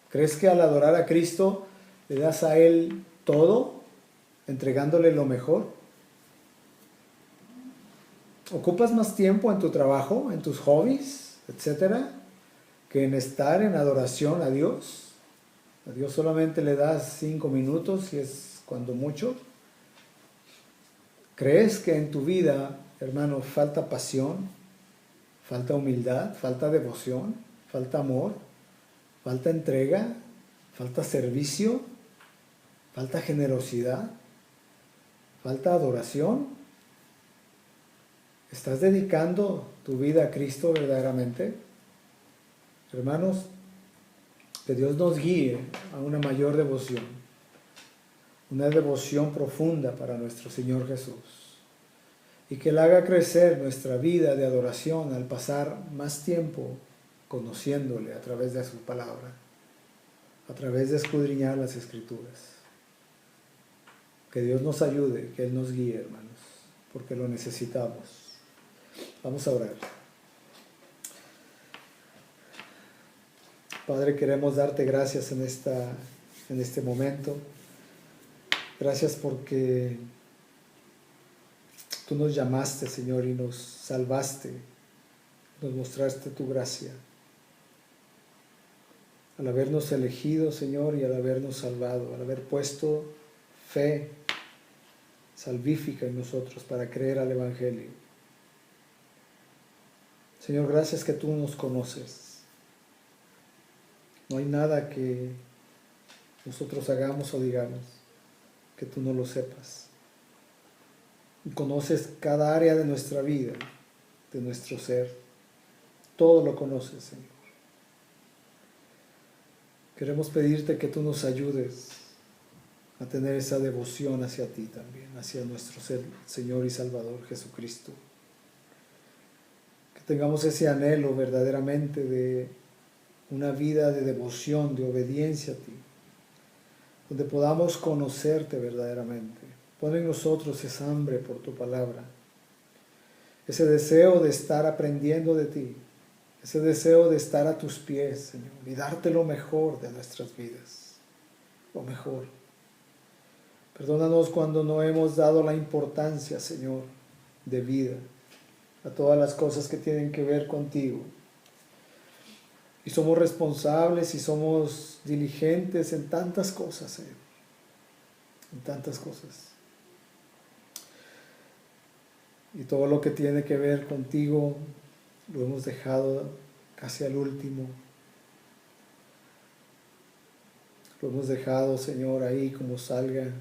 ¿Crees que al adorar a Cristo le das a Él todo, entregándole lo mejor? ¿Ocupas más tiempo en tu trabajo, en tus hobbies, etcétera, que en estar en adoración a Dios? A Dios solamente le das 5 minutos, si es cuando mucho. ¿Crees que en tu vida, hermano, falta pasión, falta humildad, falta devoción, falta amor, falta entrega, falta servicio, falta generosidad, falta adoración? ¿Estás dedicando tu vida a Cristo verdaderamente? Hermanos, que Dios nos guíe a una mayor devoción, una devoción profunda para nuestro Señor Jesús, y que Él haga crecer nuestra vida de adoración al pasar más tiempo conociéndole a través de su palabra, a través de escudriñar las Escrituras. Que Dios nos ayude, que Él nos guíe, hermanos, porque lo necesitamos. Vamos a orar. Padre, queremos darte gracias en este momento. Gracias porque tú nos llamaste, Señor, y nos salvaste, nos mostraste tu gracia. Al habernos elegido, Señor, y al habernos salvado, al haber puesto fe salvífica en nosotros para creer al Evangelio. Señor, gracias que tú nos conoces. No hay nada que nosotros hagamos o digamos que tú no lo sepas. Y conoces cada área de nuestra vida, de nuestro ser. Todo lo conoces, Señor. Queremos pedirte que tú nos ayudes a tener esa devoción hacia ti también, hacia nuestro Señor y Salvador Jesucristo. Que tengamos ese anhelo verdaderamente de una vida de devoción, de obediencia a ti, donde podamos conocerte verdaderamente. Pon en nosotros esa hambre por tu palabra, ese deseo de estar aprendiendo de ti, ese deseo de estar a tus pies, Señor, y darte lo mejor de nuestras vidas, lo mejor. Perdónanos cuando no hemos dado la importancia, Señor, de vida a todas las cosas que tienen que ver contigo. Y somos responsables y somos diligentes en tantas cosas, Señor, en tantas cosas. Y todo lo que tiene que ver contigo lo hemos dejado casi al último. Lo hemos dejado, Señor, ahí como salga.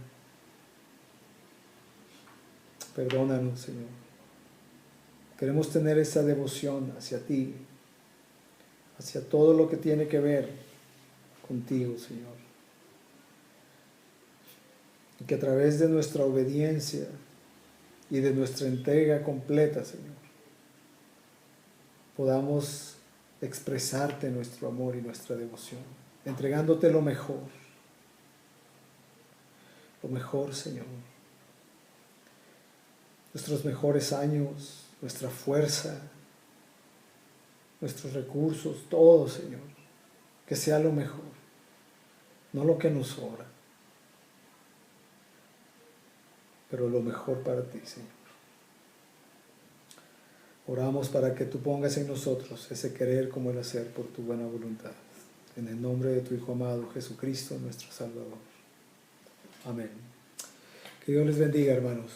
Perdónanos, Señor. Queremos tener esa devoción hacia ti, hacia todo lo que tiene que ver contigo, Señor. Y que a través de nuestra obediencia y de nuestra entrega completa, Señor, podamos expresarte nuestro amor y nuestra devoción, entregándote lo mejor, Señor. Nuestros mejores años, nuestra fuerza, nuestros recursos, todo, Señor, que sea lo mejor, no lo que nos sobra, pero lo mejor para ti, Señor. Oramos para que tú pongas en nosotros ese querer como el hacer por tu buena voluntad. En el nombre de tu Hijo amado, Jesucristo, nuestro Salvador. Amén. Que Dios les bendiga, hermanos.